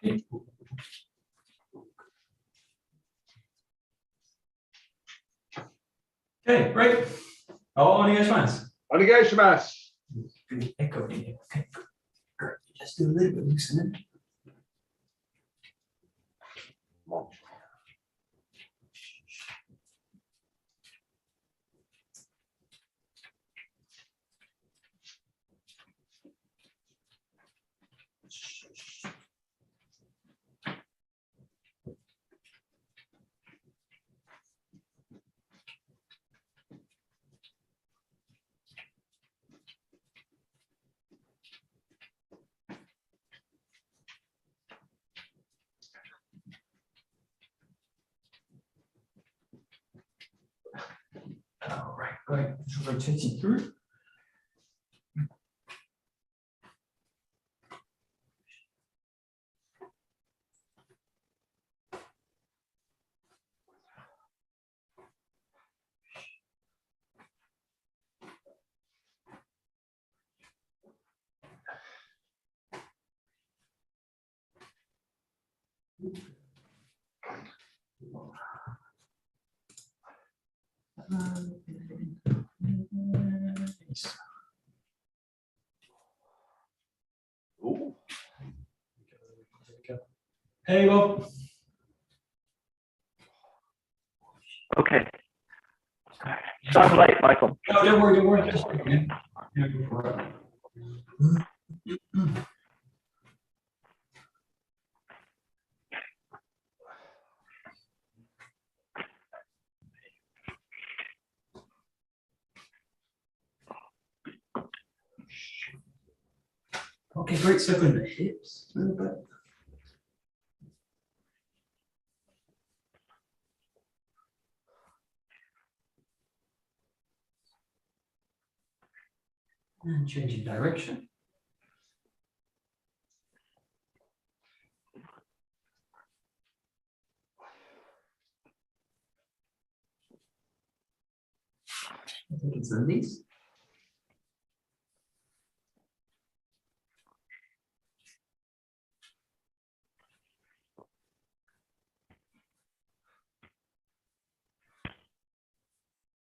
Okay, great. Onegaishimasu. Onegaishimasu. Good echo in here. Okay, great. Just do a little bit loosening. All right, great. Just rotating through. Ooh. Hey, Bob. Okay. Sounds late, Michael. No, don't worry, don't worry. Just again. Yeah, go for it. Okay, great. Circle in the hips a little bit. And changing direction. I think it's the knees.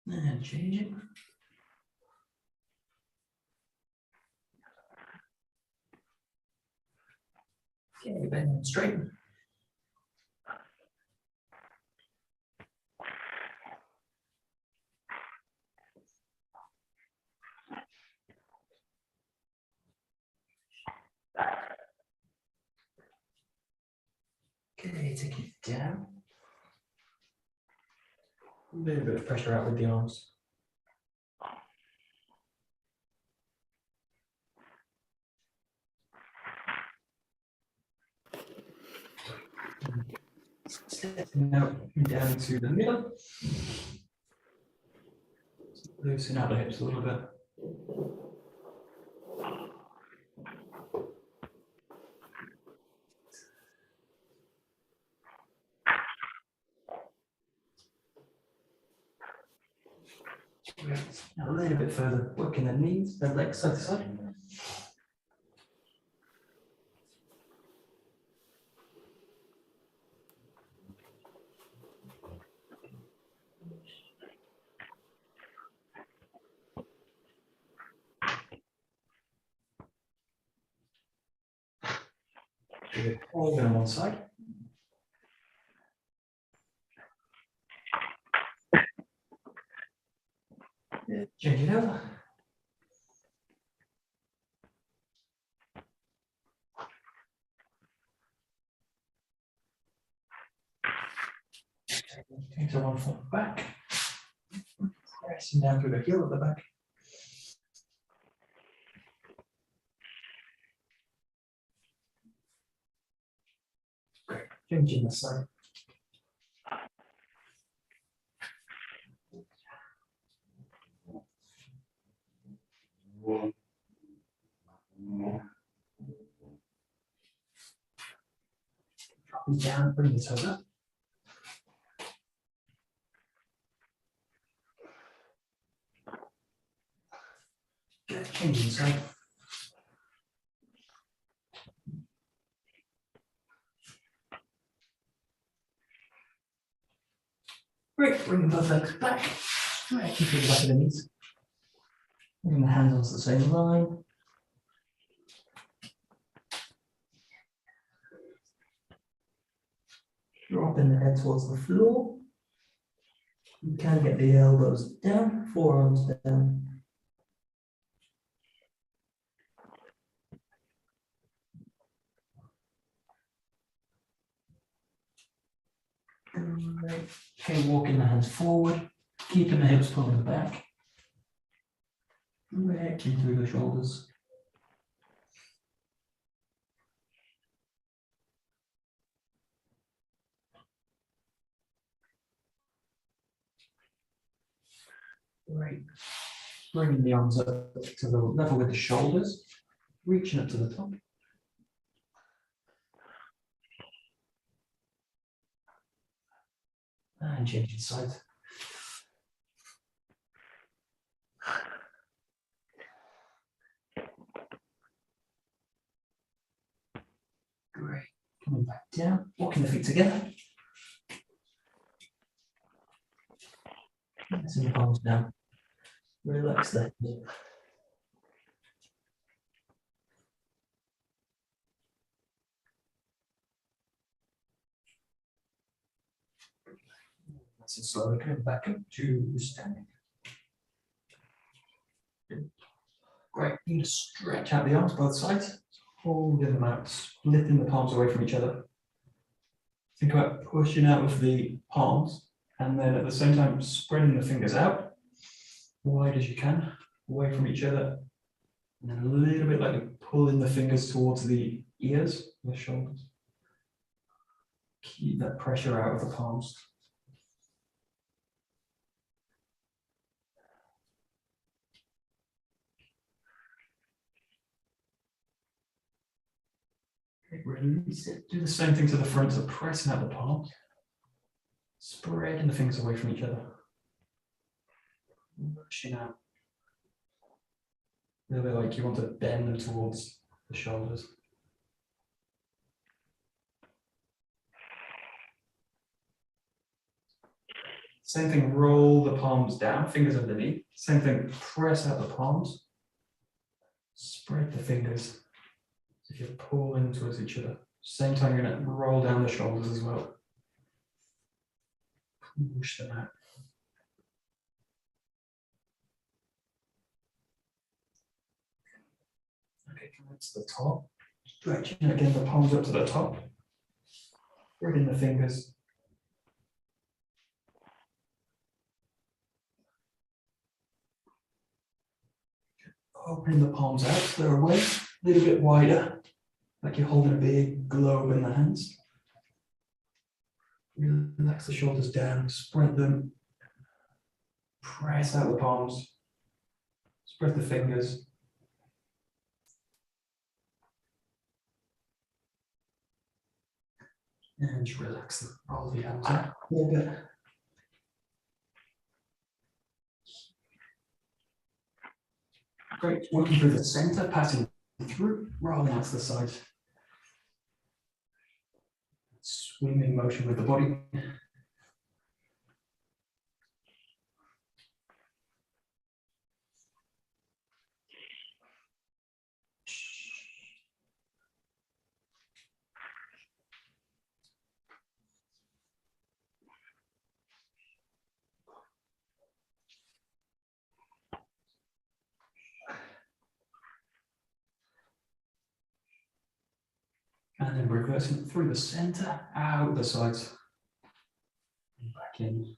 And change it. Okay, bend and straighten. Okay, take it down. A little bit of pressure out with the arms. Stepping out down to the middle. Loosen out the hips a little bit. A little bit further, working the knees, the legs side to side. Hold on one side. Yeah, change it over. Take the one foot back. Pressing down through the heel at the back. Great. Changing the side. Dropping down, bring the toes up. Good, changing side. Great, bring both legs back, stretching through the back of the knees. Bring the hands onto the same line. Dropping the head towards the floor. You can get the elbows down, forearms down. Right. Okay, walking the hands forward, keeping the hips pulling back. Stretching through the shoulders. Great. Bringing the arms up to the level with the shoulders, reaching up to the top. And changing sides. Great. Coming back down, walking the feet together. Pressing the palms down. Relax the head. Nice and slowly coming back up to standing. Great. You need to stretch out the arms both sides, holding them out, splitting the palms away from each other. Think about pushing out with the palms and then at the same time spreading the fingers out wide as you can, away from each other. And then a little bit like you're pulling the fingers towards the ears, the shoulders. Keep that pressure out of the palms. Release it. Do the same thing to the front, so pressing out the palms, spreading the fingers away from each other, pushing out. A little bit like you want to bend them towards the shoulders. Same thing, roll the palms down, fingers underneath. Same thing, press out the palms, spread the fingers. If you're pulling towards each other, same time you're going to roll down the shoulders as well. Push them out. Okay, come up to the top. Stretching again the palms up to the top. Spreading the fingers. Opening the palms out so they're away, a little bit wider, like you're holding a big globe in the hands. Relax the shoulders down, spread them. Press out the palms. Spread the fingers. And just relax them. Roll the arms out a little bit. Great, working through the center, passing through, rolling out to the sides. Swimming motion with the body. And then reversing through the center, out the sides, and back in.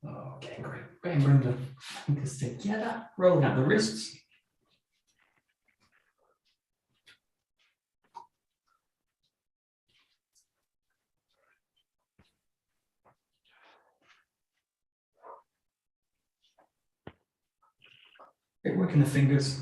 Okay, great. And bring the fingers together, rolling out the wrists. Great, working the fingers.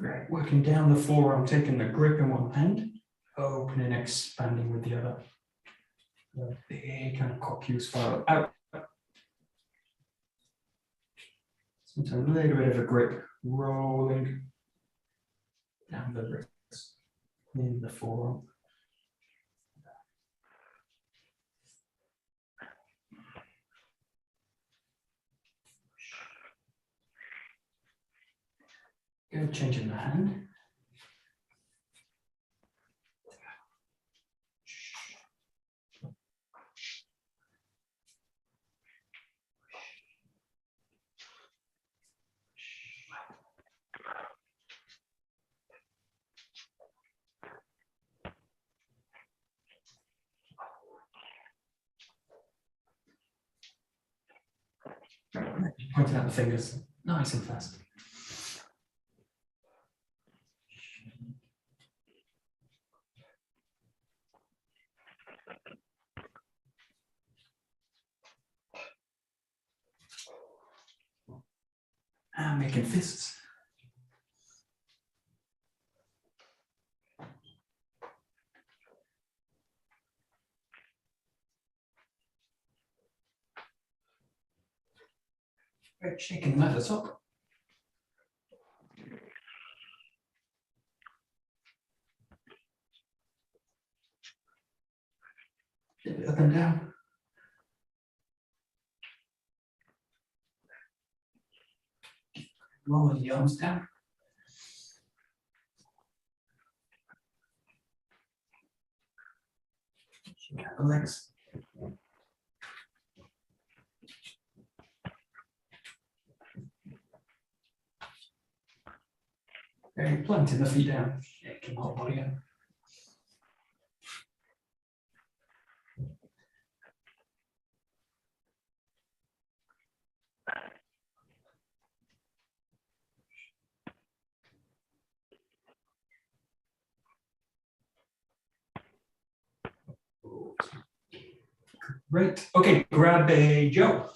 Great. Working down the forearm, taking the grip in one hand, opening, expanding with the other. A big kind of 𝒂𝒄𝒄𝒄 spiral out. Sometimes a little bit of a grip, rolling down the wrist, in the forearm. Good, changing the hand. Pointing out the fingers, nice and fast. And making fists. Great, shaking them at the top. Up and down. Rolling the arms down. Shake out the legs. Okay, planting the feet down, shaking the whole body up. Great. Okay, grab a Joe.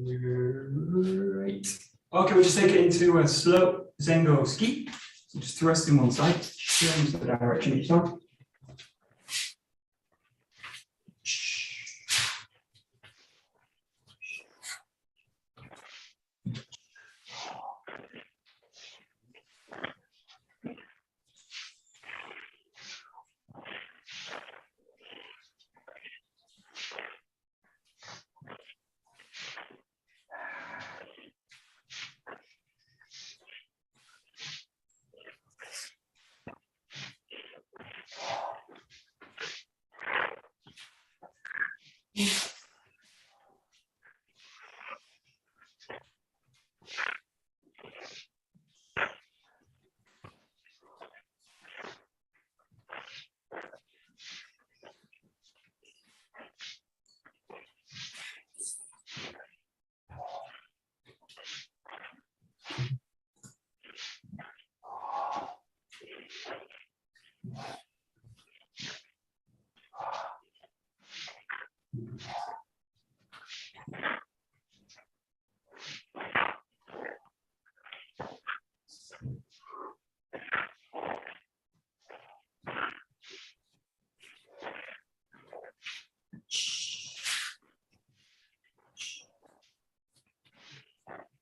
Great. Okay, we'll just take it into a slow Zengo ski. So just thrusting one side, change the direction each time.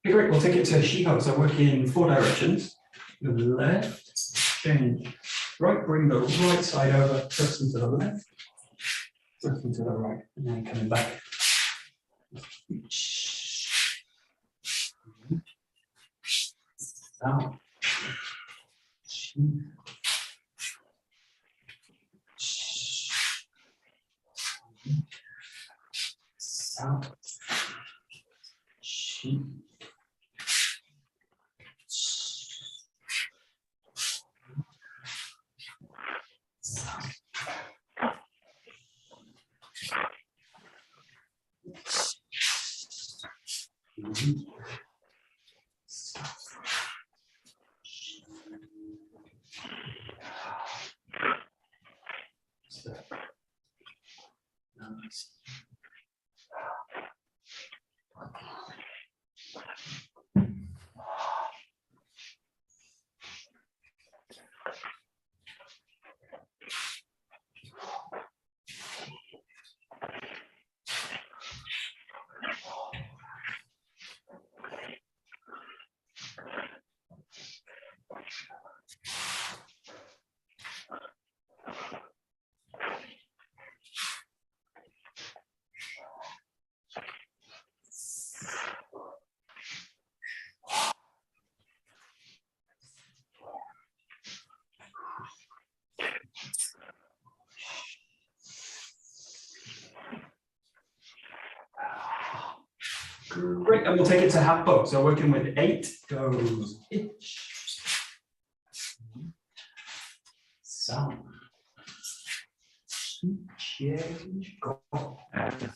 Okay, great, we'll take it to 𝒕𝒂𝒄𝒄𝒃. So work in 4 directions. The left, change right, bring the right side over, thrust into the left, thrust into the right, and then coming back. Down. South. Great, and we'll take it to half book. So working with 8 goes ich, sam, 𝒂𝒄𝒄𝒄𝒄𝒄,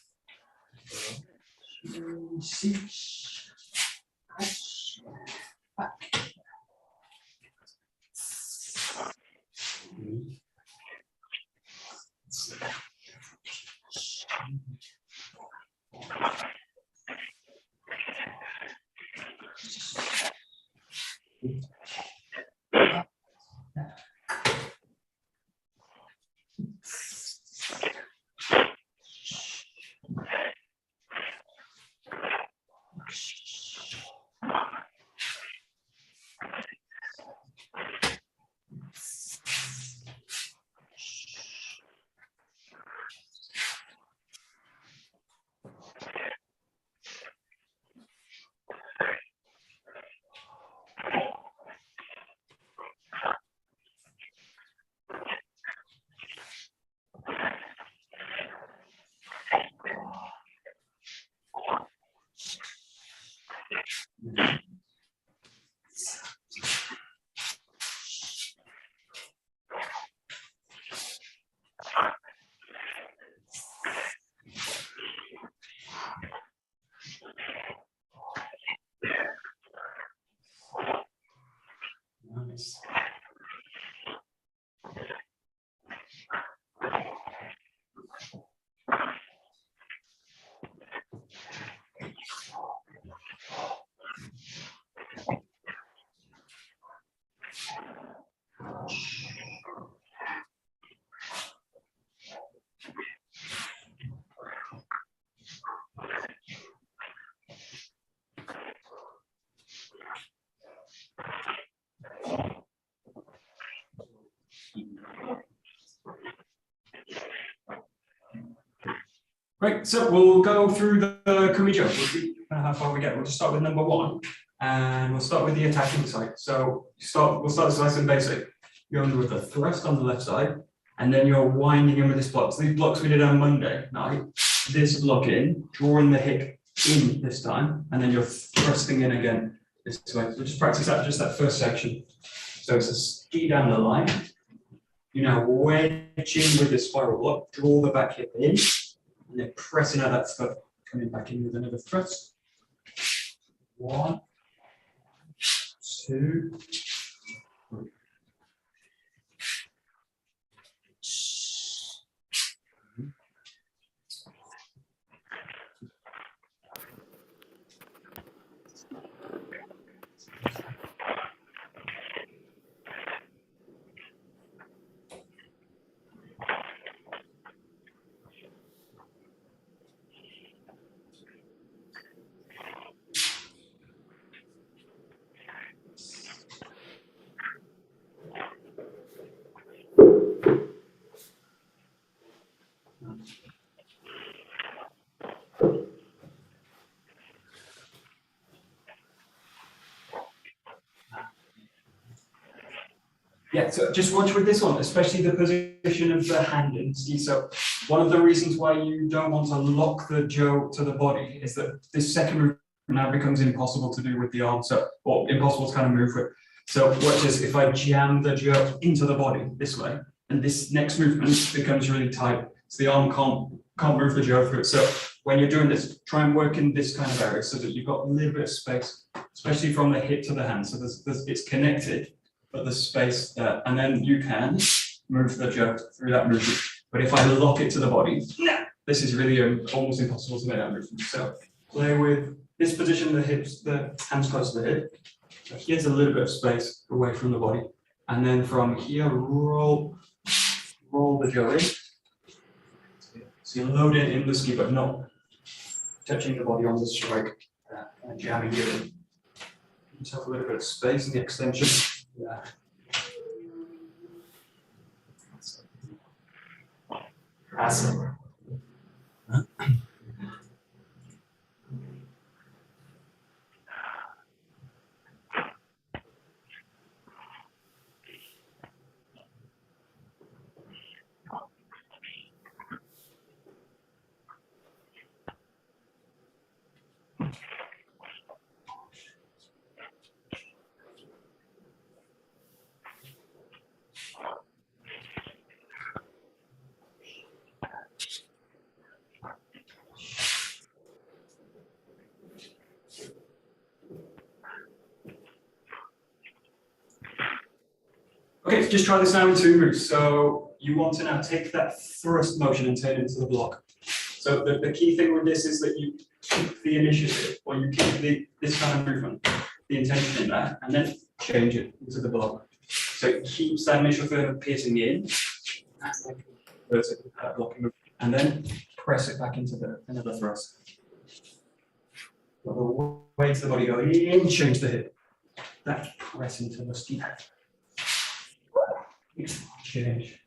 Nice. Great, so we'll go through the Kamijo. We'll see how far we get. We'll just start with number 1, and we'll start with the attacking side. So we'll start this nice and basic. You're under with a thrust on the left side, and then you're winding in with this block. So these blocks we did on Monday night. This block in, drawing the hip in this time, and then you're thrusting in again this way. So just practice that, just that first section. So it's a ski down the line. You now wedge in with the spiral block, draw the back hip in. And then pressing out that foot, coming back in with another thrust. 1, 2, 3. Yeah, so just watch with this one, especially the position of the hand and ski. So one of the reasons why you don't want to lock the jo to the body is that this second move now becomes impossible to do with the arm. So, or impossible to kind of move with. So watch this, if I jam the jo into the body this way, and this next movement becomes really tight. So the arm can't move the jo through it. So when you're doing this, try and work in this kind of area so that you've got a little bit of space. especially from the hip to the hand. So it's connected, but there's space there. And then you can move the jerk through that movement. But if I lock it to the body, this is really almost impossible to make that movement. So play with this position, the hips, the hands close to the hip. So here's a little bit of space away from the body. And then from here, roll the jaw in. So you load it in the ski, but not touching the body on the strike and jamming it in. Give yourself a little bit of space in the extension. Yeah. Awesome. Okay, just try this now in 2 moves. So you want to now take that thrust motion and turn it into the block. So the key thing with this is that you keep the initiative, or you keep this kind of movement, the intention in that, and then change it into the block. So it keeps that initial third piercing in, blocking, and then press it back into another thrust. The weight of the body going in, change the hip. That's press into the steep. Change.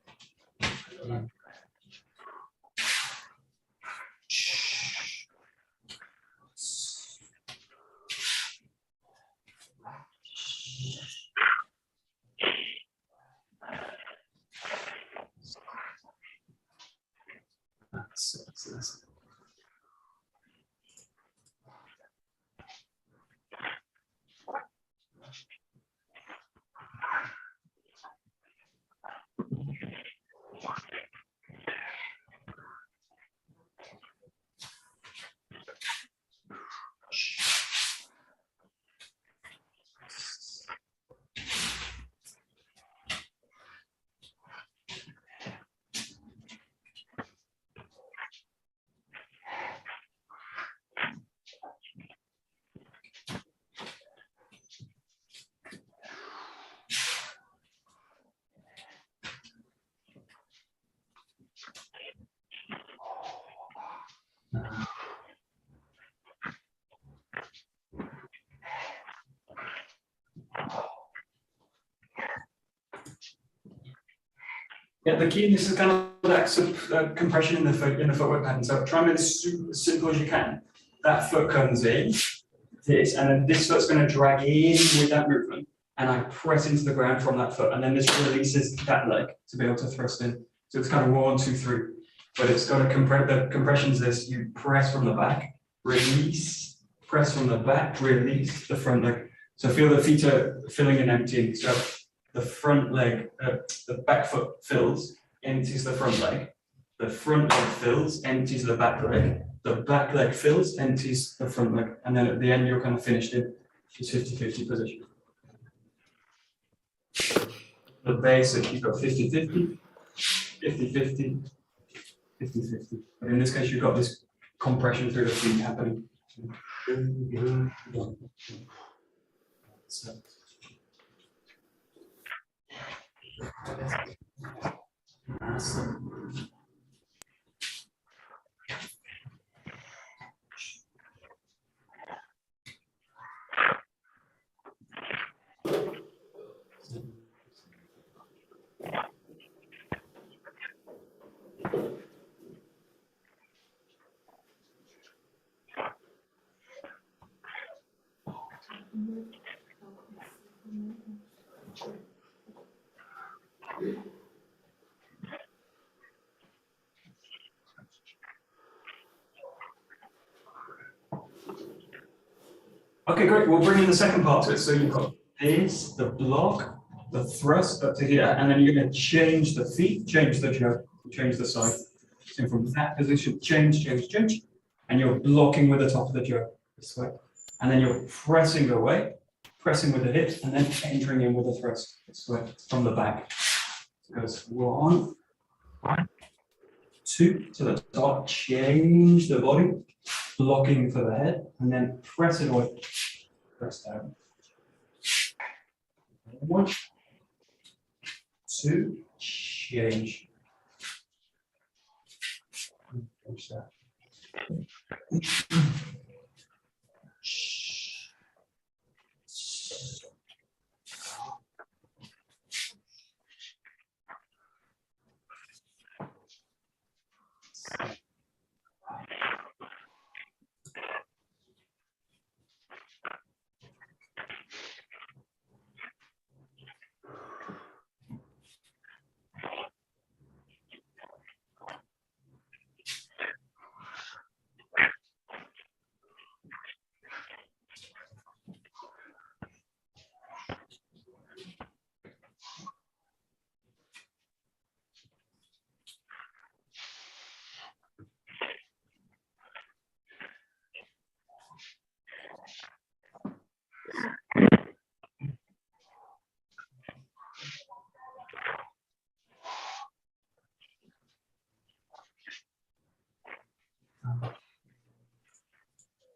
That's Yeah, the key in this is kind of that compression in the footwork pattern. So try and make this super simple as you can. That foot comes in, this, and then this foot's going to drag in with that movement, and I press into the ground from that foot, and then this releases that leg to be able to thrust in. So it's kind of 1, 2, 3, but it's got to compress. The compression is this: you press from the back, release, press from the back, release the front leg. So feel the feet are filling and emptying. So the front leg, the back foot fills, empties the front leg. The front leg fills, empties the back leg. The back leg fills, empties the front leg. And then at the end, you're kind of finished in this 50-50 position. The basic, you've got 50-50, 50-50, 50-50. But in this case, you've got this compression through the feet happening. So. Awesome. Okay, great. We'll bring in the second part to it. So you've got this, the block, the thrust up to here, and then you're going to change the feet, change the jerk, change the side. So from that position, change, and you're blocking with the top of the jerk this way. and then you're pressing away, pressing with the hips, and then entering in with a thrust. This way, from the back. So it goes 1, 2 to the top, change the body, blocking for the head, and then press it away, press down. 1, 2, change. Finish that.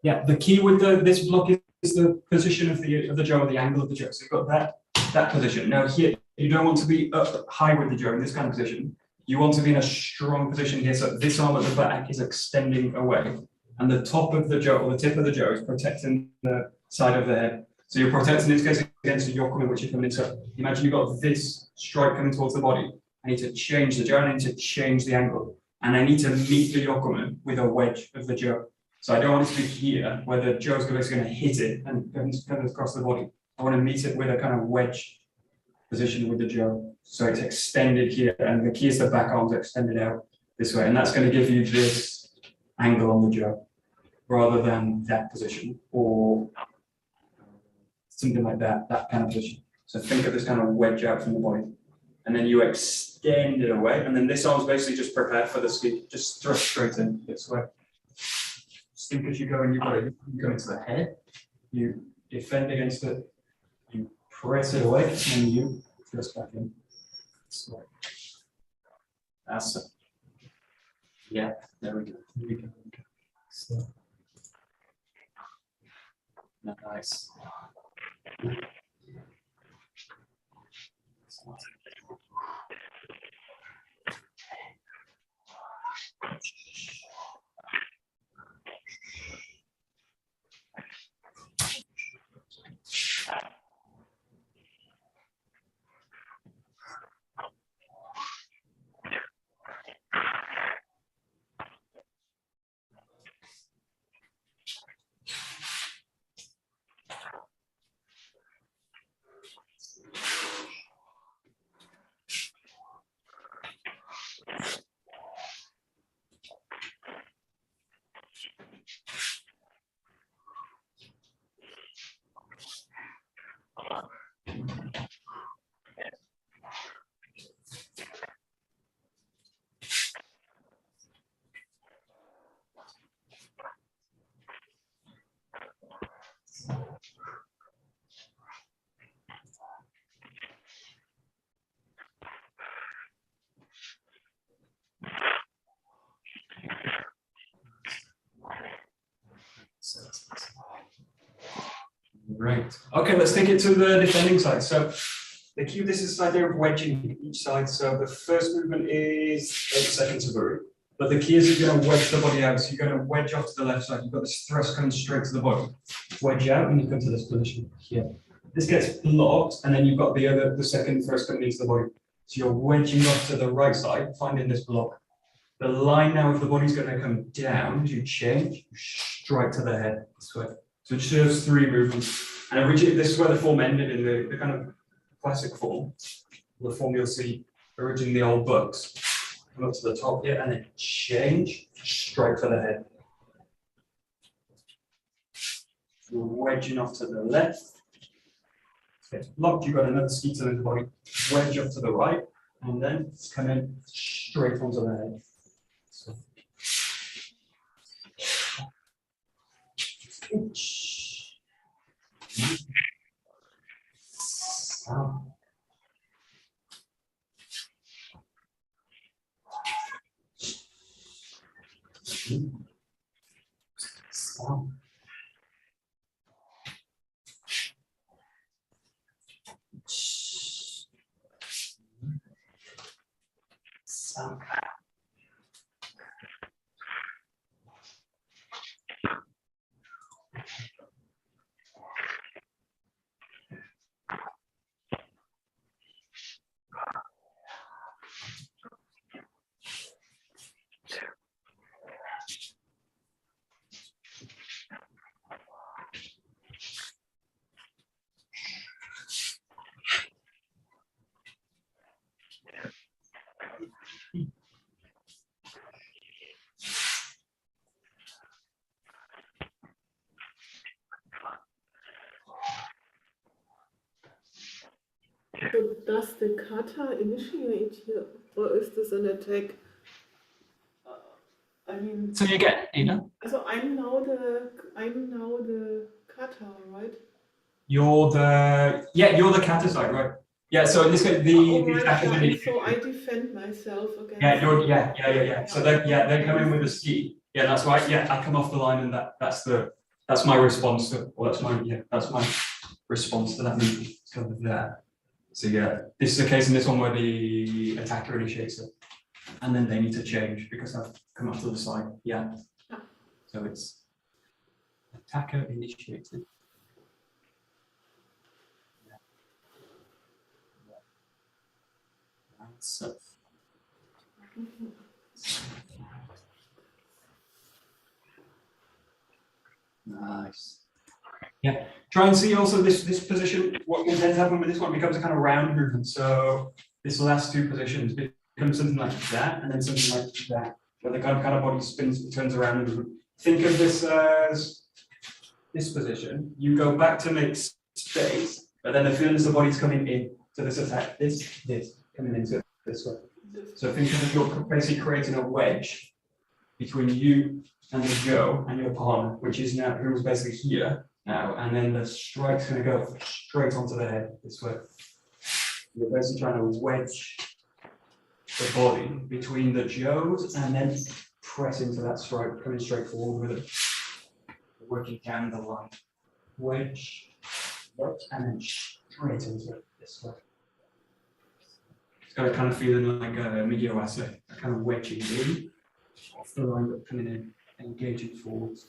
Yeah, the key with this block is the position of the jaw, the angle of the jaw. So you've got that position. Now here, you don't want to be up high with the jaw in this kind of position. You want to be in a strong position here. So this arm at the back is extending away, and the top of the jaw, or the tip of the jaw, is protecting the side of the head. So you're protecting this case against the yokomen, which you're coming into. Imagine you've got this strike coming towards the body. I need to change the jaw, I need to change the angle. And I need to meet the yokomen with a wedge of the jaw. So I don't want it to be here, where the jaw is going to hit it and comes across the body. I want to meet it with a kind of wedge position with the jaw. So it's extended here, and the key is the back arm's extended out this way. And that's going to give you this angle on the jaw, rather than that position, or something like that kind of position. So think of this kind of wedge out from the body. And then you extend it away, and then this arm's basically just prepared for the ski. Just thrust straight in this way. Just think as you go in, you go into the head, you defend against it, you press it away, and you thrust back in. This way. That's it. Yeah, there we go. There we go. So, nice. Right. Okay, let's take it to the defending side. So the key, this is this idea of wedging each side. So the first movement is 8 seconds of Uri. But the key is you're going to wedge the body out. So you're going to wedge off to the left side. You've got this thrust coming straight to the body. Wedge out, and you come to this position here. This gets blocked, and then you've got the second thrust coming into the body. So you're wedging off to the right side, finding this block. The line now of the body's going to come down as you change, you strike to the head this way. So it shows 3 movements. And originally, this is where the form ended in the kind of classic form. The form you'll see originally in the old books. Come up to the top here and then change, strike for the head. You're wedging off to the left. Gets blocked, you've got another ski to the body. Wedge off to the right, and then it's coming straight onto the head. So. So does the kata initiate here, or is this an attack? I mean, So you get, so I'm now the kata, right? you're the kata side, right? Yeah, so in this case, the right, attackers yeah, initiate. so I defend myself against. Yeah. So they come in with a ski. Yeah, that's why. Yeah, I come off the line, and that's my response to. Well, that's my response to that movement. So there. So yeah, this is a case in this one where the attacker initiates it, and then they need to change because I've come up to the side. Yeah. So it's attacker initiated. So. Nice. Yeah. Try and see also this position. What can tend to happen with this one becomes a kind of round movement. So this last two positions become something like that, and then something like that, where the kind of body spins, turns around. And think of this as this position. You go back to make space, but then the feeling is the body's coming in to this attack. This coming into this way. So think of it, you're basically creating a wedge between you and the Joe and your partner, which is now who's basically here now, and then the strike's going to go straight onto the head this way. You're basically trying to wedge the body between the Joes and then press into that strike, coming straight forward with it, working down the line. Wedge, and then straight into it this way. It's got a kind of feeling like a 𝒔𝒂𝒂𝒂𝒂𝒂, a kind of wedging in, off the line, but coming in, engaging forwards.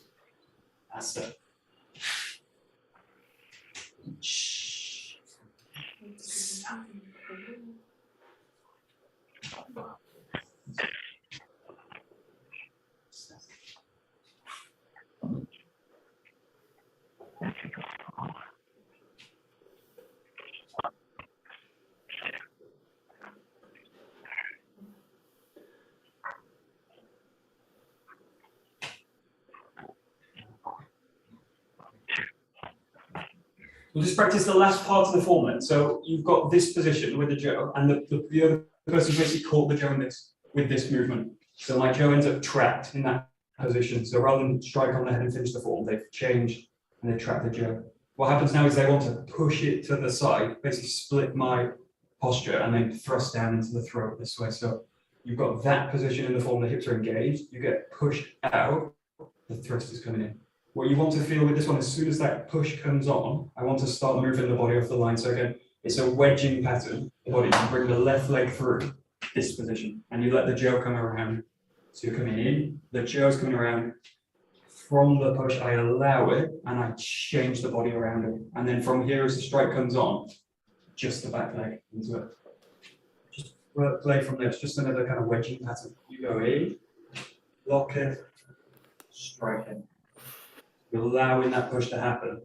That's it. We'll just practice the last part of the form then. So you've got this position with the Joe, and the other person basically caught the Joe in this with this movement. So my Joe ends up trapped in that position. So rather than strike on the head and finish the form, they've changed and they trap the Joe. What happens now is they want to push it to the side, basically split my posture and then thrust down into the throat this way. So you've got that position in the form, the hips are engaged, you get pushed out, the thrust is coming in. What you want to feel with this one, as soon as that push comes on, I want to start moving the body off the line. So again, it's a wedging pattern. The body, you bring the left leg through this position and you let the Joe come around. So you're coming in, the Joe's coming around. From the push, I allow it and I change the body around it. And then from here, as the strike comes on, just the back leg into it. Just play from there. It's just another kind of wedging pattern. You go in, lock it, strike it. You're allowing that push to happen.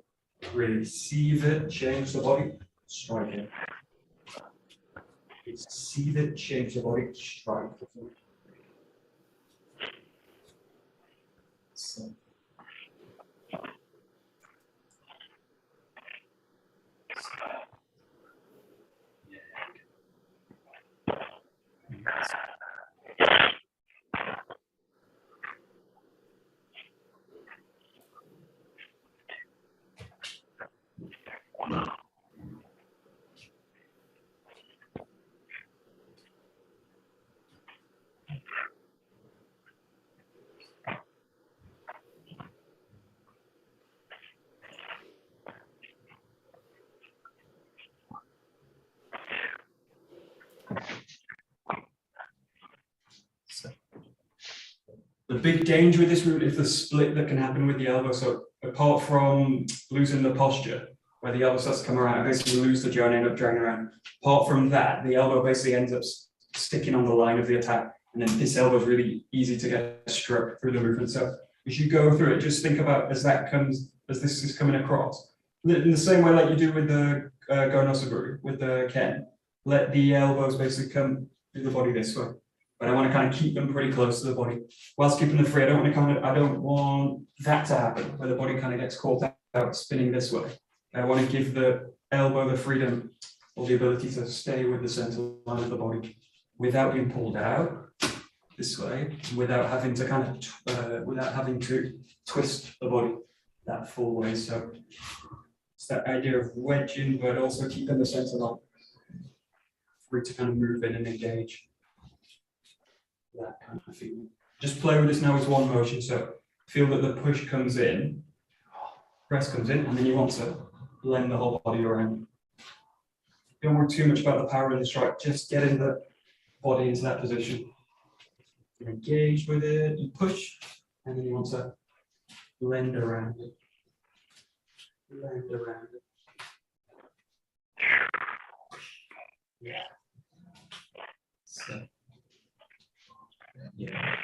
Receive it, change the body, strike it. Receive it, change the body, strike it. So. The big danger with this route is the split that can happen with the elbow. So apart from losing the posture, where the elbow starts to come around, I basically lose the jaw and end up dragging around. Apart from that, the elbow basically ends up sticking on the line of the attack. And then this elbow is really easy to get struck through the movement. So as you go through it, just think about as this is coming across. In the same way like you do with the Gonosaburi, with the Ken, let the elbows basically come through the body this way. But I want to kind of keep them pretty close to the body. Whilst keeping them free, I don't want that to happen, where the body kind of gets caught out spinning this way. I want to give the elbow the freedom or the ability to stay with the center line of the body without being pulled out this way, without having to twist the body that full way. So it's that idea of wedging, but also keeping the center line free to kind of move in and engage. That kind of feeling. Just play with this now as one motion. So feel that the push comes in, press comes in, and then you want to blend the whole body around. Don't worry too much about the power of the strike, just getting the body into that position. You engage with it, you push, and then you want to blend around it. Blend around it. Yeah. So, yeah.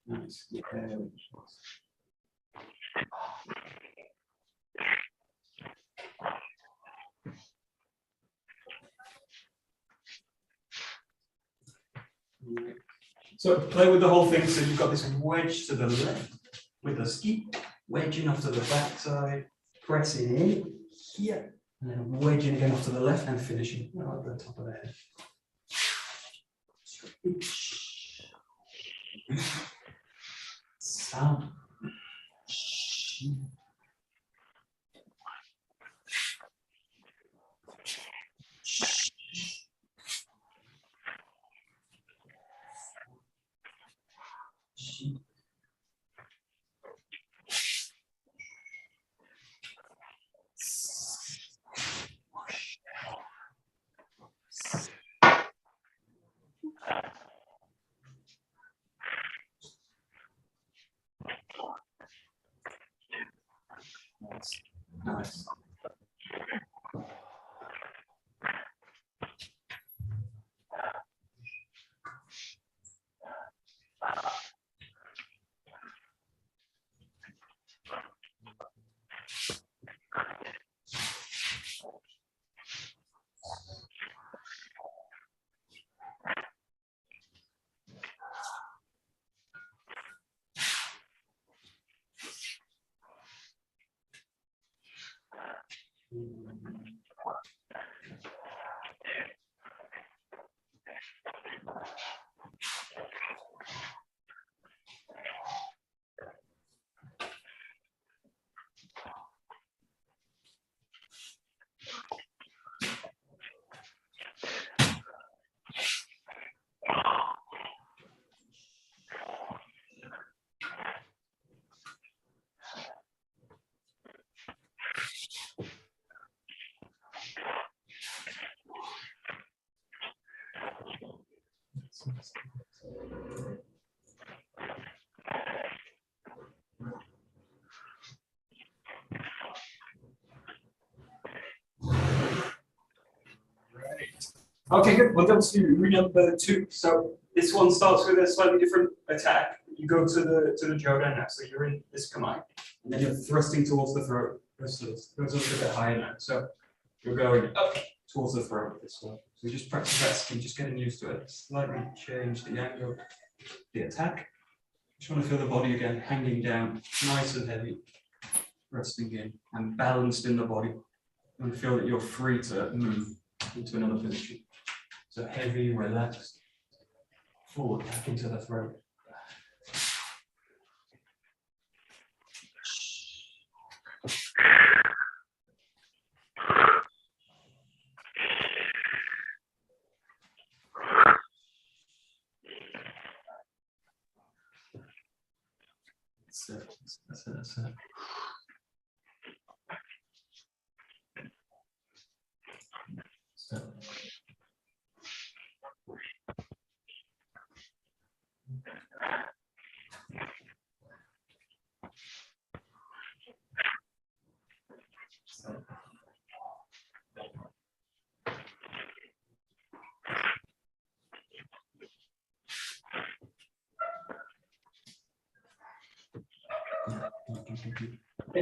Nice. Yeah. So play with the whole thing. So you've got this wedge to the left with the ski, wedging off to the back side, pressing in here, and then wedging again off to the left and finishing right at the top of the head. Sound. Nice. Okay, good. We'll go to route number 2. So this one starts with a slightly different attack. You go to the Jodan now. So you're in this kamae, and then you're thrusting towards the throat. Goes a little bit higher now. So you're going up towards the throat this one. So you just practice that ski, just getting used to it. Slightly change the angle, the attack. Just want to feel the body again hanging down, nice and heavy, resting in and balanced in the body. And feel that you're free to move into another position. So heavy, relaxed, forward back into the throat. That's it.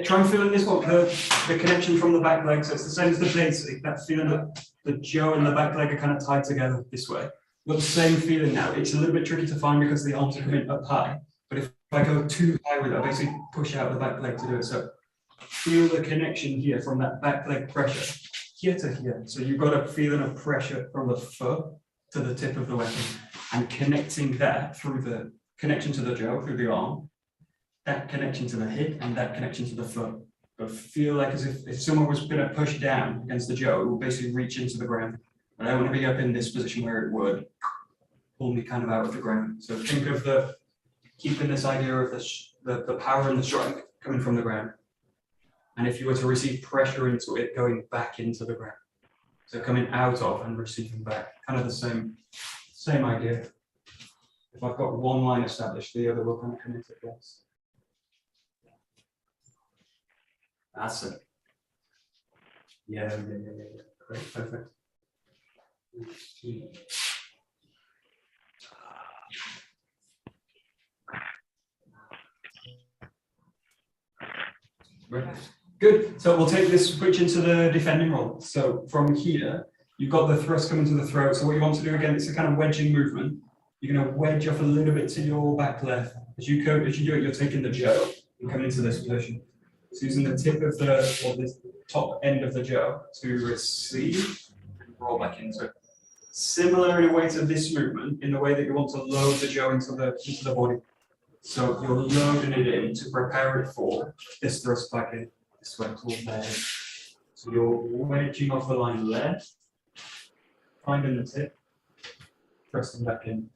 Try and feel in this one the connection from the back leg. So it's the same as the basic, that feeling that the jaw and the back leg are kind of tied together this way. You've got the same feeling now. It's a little bit tricky to find because the arms are coming up high. But if I go too high with it, I basically push out the back leg to do it. So feel the connection here from that back leg pressure here to here. So you've got a feeling of pressure from the foot to the tip of the weapon and connecting that through the connection to the jaw, through the arm, that connection to the hip and that connection to the foot. But feel like as if someone was going to push down against the jaw, it will basically reach into the ground. I don't want to be up in this position where it would pull me kind of out of the ground. So think of keeping this idea of the power and the strength coming from the ground. And if you were to receive pressure into it, going back into the ground. So coming out of and receiving back, kind of the same idea. If I've got one line established, the other will kind of connect it once. That's it. Yeah. Great, perfect. Right. Good. So we'll take this switch into the defending roll. So from here, you've got the thrust coming to the throat. So what you want to do again, it's a kind of wedging movement. You're going to wedge off a little bit to your back left. As you do it, you're taking the jaw and coming into this position. So using the tip of the top end of the jaw to receive and roll back into it. Similar in a way to this movement, in the way that you want to load the jaw into the body. So you're loading it in to prepare it for this thrust back in, this way towards the head. So you're wedging off the line left, finding the tip, thrusting back in.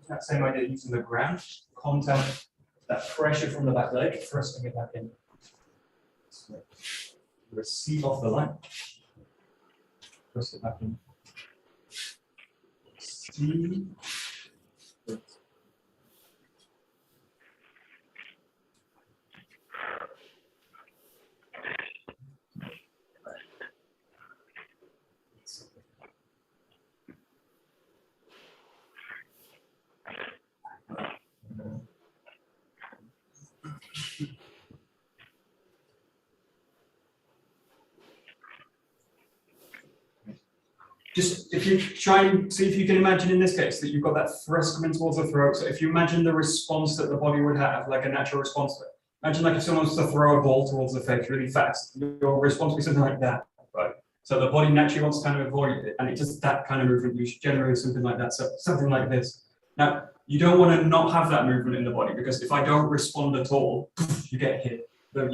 That same idea using the ground, contact, that pressure from the back leg, thrusting it back in. So receive off the line, thrust it back in. See. Just if you try and see if you can imagine in this case that you've got that thrust coming towards the throat. So if you imagine the response that the body would have, like a natural response to it. Imagine like if someone was to throw a ball towards the face really fast, your response would be something like that, right? So the body naturally wants to kind of avoid it, and it's just that kind of movement. You should generate something like that. So something like this. Now, you don't want to not have that movement in the body because if I don't respond at all, you get hit. So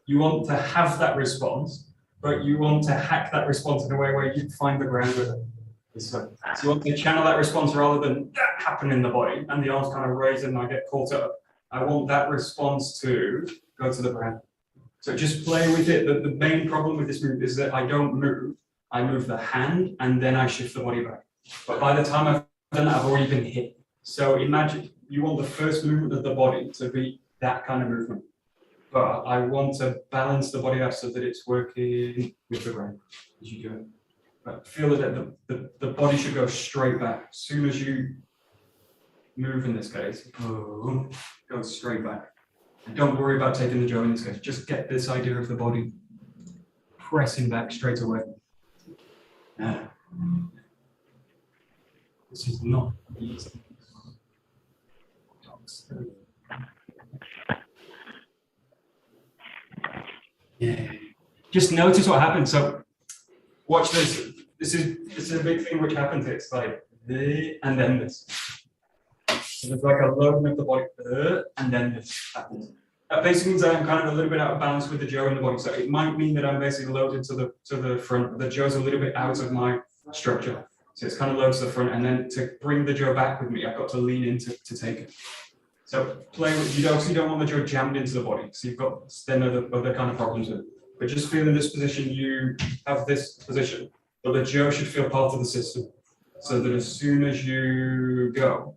you want to have that response. But you want to hack that response in a way where you find the ground with it. So you want to channel that response rather than that happen in the body and the arms kind of raise and I get caught up. I want that response to go to the ground. So just play with it. The main problem with this move is that I don't move. I move the hand and then I shift the body back. But by the time I've done that, I've already been hit. So imagine you want the first movement of the body to be that kind of movement. But I want to balance the body out so that it's working with the ground as you do it. But feel that the body should go straight back. As soon as you move in this case, boom, go straight back. And don't worry about taking the jaw in this case. Just get this idea of the body pressing back straight away. This is not easy. Yeah. Just notice what happens. So watch this. This is a big thing which happens. It's like the and then this. So there's like a loading of the body and then this happens. That basically means that I'm kind of a little bit out of balance with the jo in the body. So it might mean that I'm basically loaded to the front. The jo's a little bit out of my structure. So it's kind of low to the front, and then to bring the jo back with me, I've got to lean in to take it. So play with, you obviously don't want the jo jammed into the body, so you've got then other kind of problems with it. But just feel in this position, you have this position, but the jo should feel part of the system. So that as soon as you go,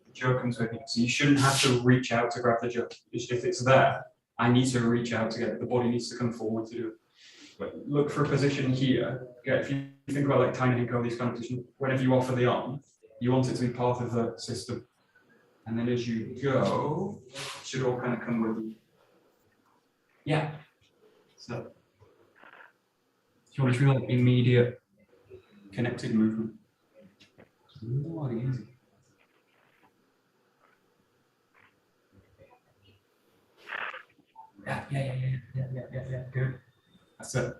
the jo comes with you. So you shouldn't have to reach out to grab the jo. If it's there, I need to reach out to get it. The body needs to come forward to do it. But look for a position here. Okay, if you think about like tiny and go, these kind of positions, whenever you offer the arm, you want it to be part of the system. And then as you go, it should all kind of come with you. Yeah. So if you want to feel like immediate connected movement. It's not easy. Yeah. Good. That's it.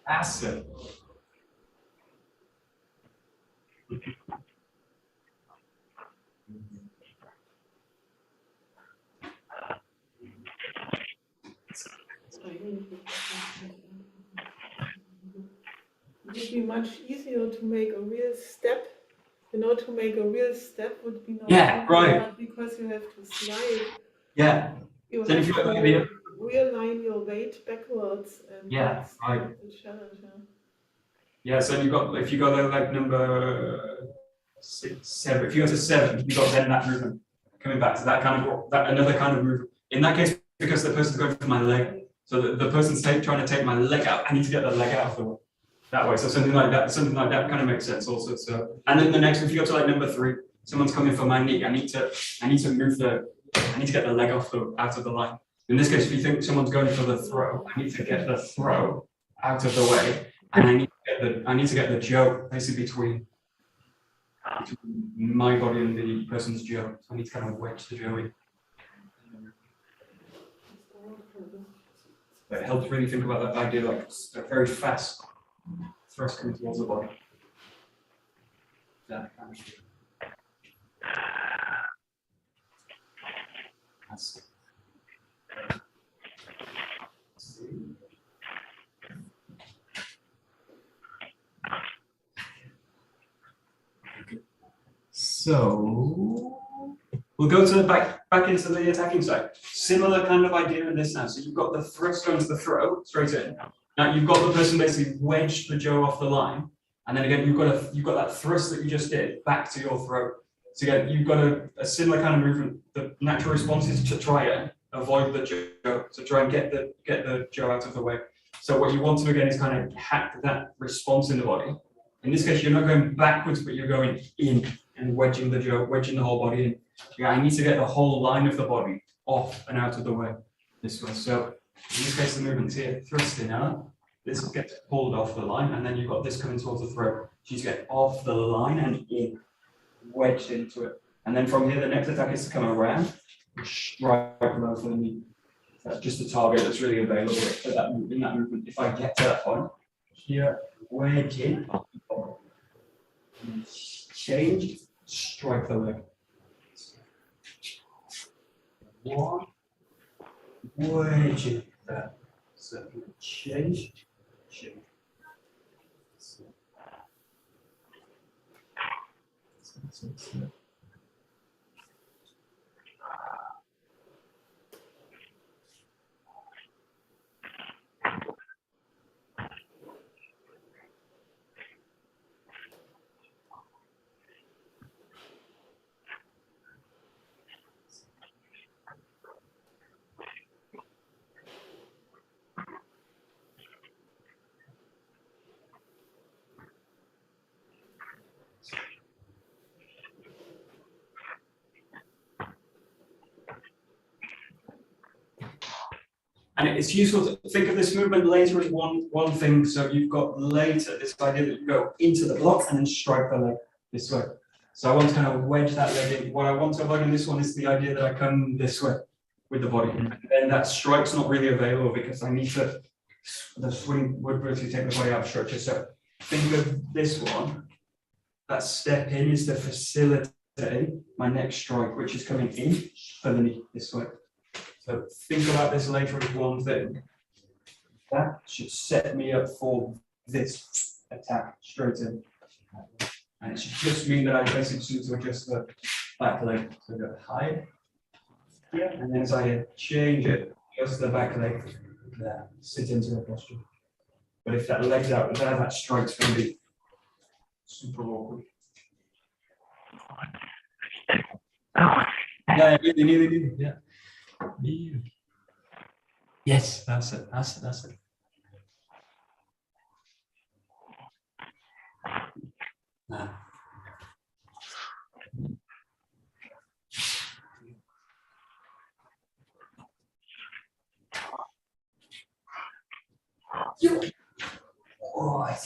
That's it. It would be much easier to make a real step. You know, to make a real step would be not right. because you have to slide. Yeah. You So have if you to realign your weight backwards, and that's right. the challenge. Yeah, so you've got, if you go to like number 6, 7, if you go to 7, you've got then that movement coming back to that kind of, that another kind of movement. In that case, because the person's going for my leg, so the person's trying to take my leg out, I need to get the leg out of the way. That way, so something like that kind of makes sense also. So, and then the next, if you go to like number 3, someone's coming for my knee, I need to move I need to get the leg out of the line. In this case, if you think someone's going for the throw, I need to get the throw out of the way, and I need to get the jo basically between my body and the person's jo. So I need to kind of wedge the jo in. But it helps really think about that idea, like a very fast thrust coming towards the body. That kind of thing. That's it. So we'll go to the back into the attacking side. Similar kind of idea in this now. So you've got the thrust going to the throat straight in. Now you've got the person basically wedged the jo off the line, and then again you've got that thrust that you just did back to your throat. So again, you've got a similar kind of movement. The natural response is to try and avoid the jo, so try and get the jo out of the way. So what you want to again is kind of hack that response in the body. In this case, you're not going backwards, but you're going in and wedging the jo, wedging the whole body in. Yeah, I need to get the whole line of the body off and out of the way this way. So in this case, the movement's here, thrusting out. This gets pulled off the line, and then you've got this coming towards the throat. So you get off the line and in, wedged into it. And then from here, the next attack is to come around, strike low for the knee. That's just a target that's really available in that movement. If I get to that point, here, wedge in, change, strike the leg. One, wedge in that. So change. And it's useful to think of this movement later as one thing. So you've got later this idea that you go into the block and then strike the leg this way. So I want to kind of wedge that leg in. What I want to avoid in this one is the idea that I come this way with the body. And then that strike's not really available because I need to, the swing would basically take the body out of structure. So think of this one. That step in is to facilitate my next strike, which is coming in for the knee this way. So think about this later as one thing. That should set me up for this attack straight in. And it should just mean that I basically just need to adjust the back leg. So go high. Yeah. And then as I change it, just the back leg there, sit into a posture. But if that leg's out there, that strike's going to be super awkward. Yeah, nearly. Yeah. Yes, that's it. All right.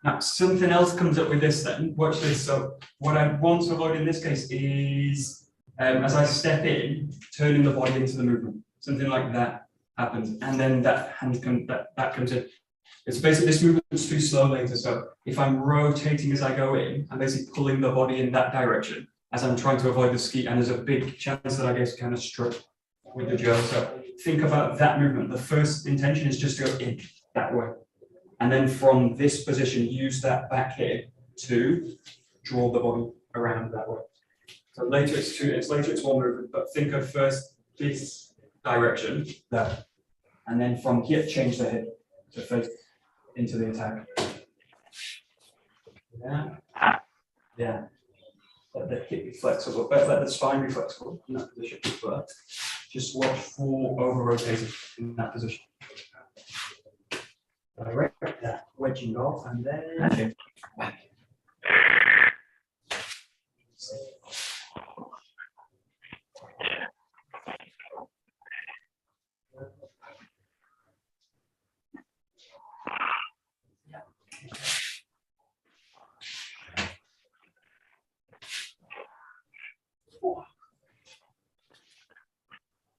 Now, something else comes up with this then. Watch this. So what I want to avoid in this case is, as I step in, turning the body into the movement. Something like that happens. And then that hand that comes in. It's basically, this movement's too slow later. So if I'm rotating as I go in, I'm basically pulling the body in that direction as I'm trying to avoid the ski. And there's a big chance that I get kind of struck with the jaw. So think about that movement. The first intention is just to go in that way. And then from this position, use that back hip to draw the body around that way. So later it's one movement, but think of first this direction there. And then from here, change the hip to face into the attack. Yeah. Let the hip be flexible, but let the spine be flexible in that position. But just watch for over rotating in that position. Direct that wedging off and then back.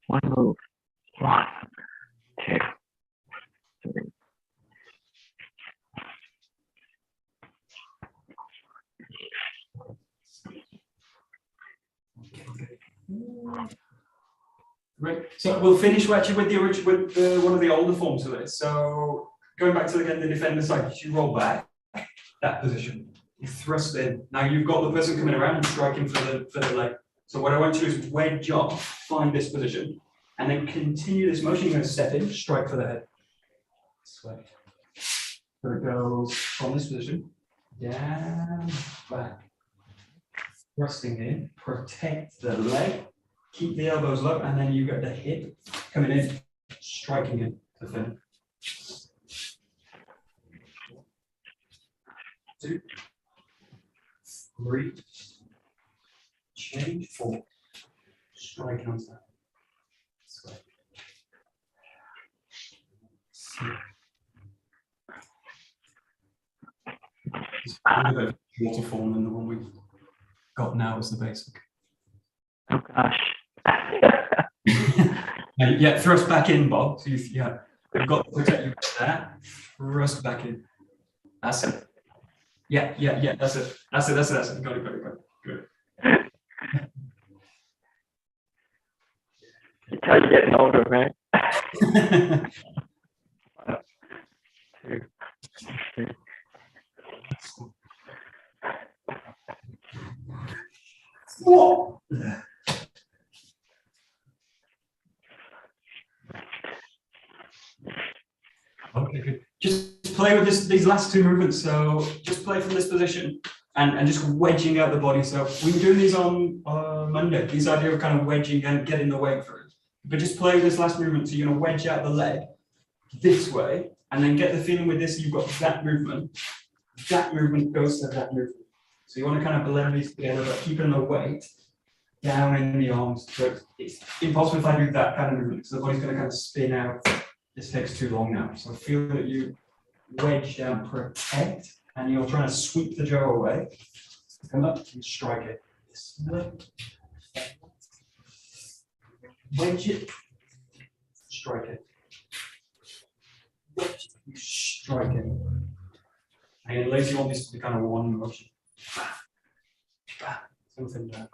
One move. 1, 2, 3. Right. So we'll finish actually with one of the older forms of this. So going back to again the defender side, you roll back that position, you thrust in. Now you've got the person coming around and striking for the leg. So what I want you to do is wedge off, find this position, and then continue this motion. You're going to step in, strike for the head. So it goes from this position down, back, thrusting in, protect the leg. Keep the elbows low, and then you get the hip coming in, striking in to fin. 2, 3, change, 4, strike onto that. It's a bit of waterfall than the one we've got now as the basic. Oh gosh. Yeah, thrust back in, Bob. So you've got to protect you with that. Thrust back in. That's it. Yeah, that's it. That's it. Got it. Good. You tell you're getting older, right? 1, 2, 3. Whoa! Okay, good. Just play with these last 2 movements. So just play from this position and just wedging out the body. So we were doing these on Monday. This idea of kind of wedging and getting the weight through. But just play with this last movement. So you're going to wedge out the leg this way, and then get the feeling with this. You've got that movement. That movement goes to that movement. So you want to kind of blend these together, but keeping the weight down in the arms. So it's impossible if I do that kind of movement, because the body's going to kind of spin out this takes too long now. So feel that you wedge down, protect, and you're trying to sweep the jaw away. Come up and strike it. This way. Wedge it, strike it. Wedge it, strike it. And unless you want this to be kind of one motion. Something like that.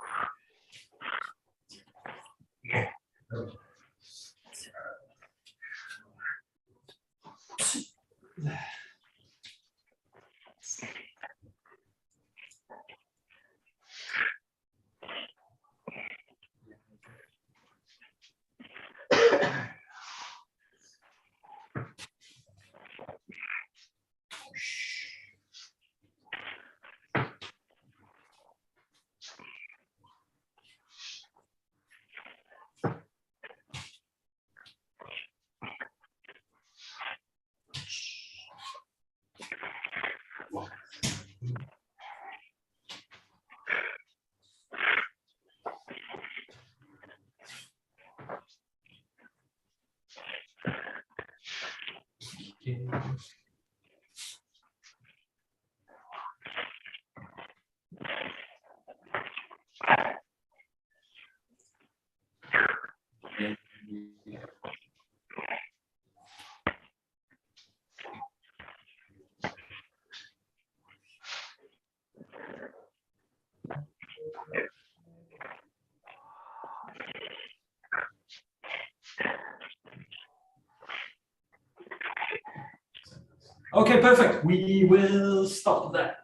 Okay, perfect. We will stop there.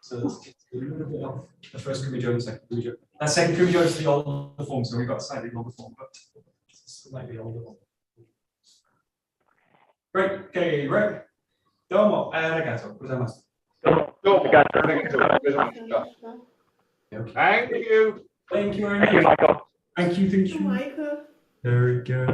So let's get a little bit of the first Kumi-jo and second Kumi-jo. That second Kumi-jo is the older form, so we've got a slightly longer form, but slightly older one. Great. Okay, right. Domo arigato gozaimasu. Thank you. Thank you very Thank you, much. Michael. Thank you. Michael. Very good.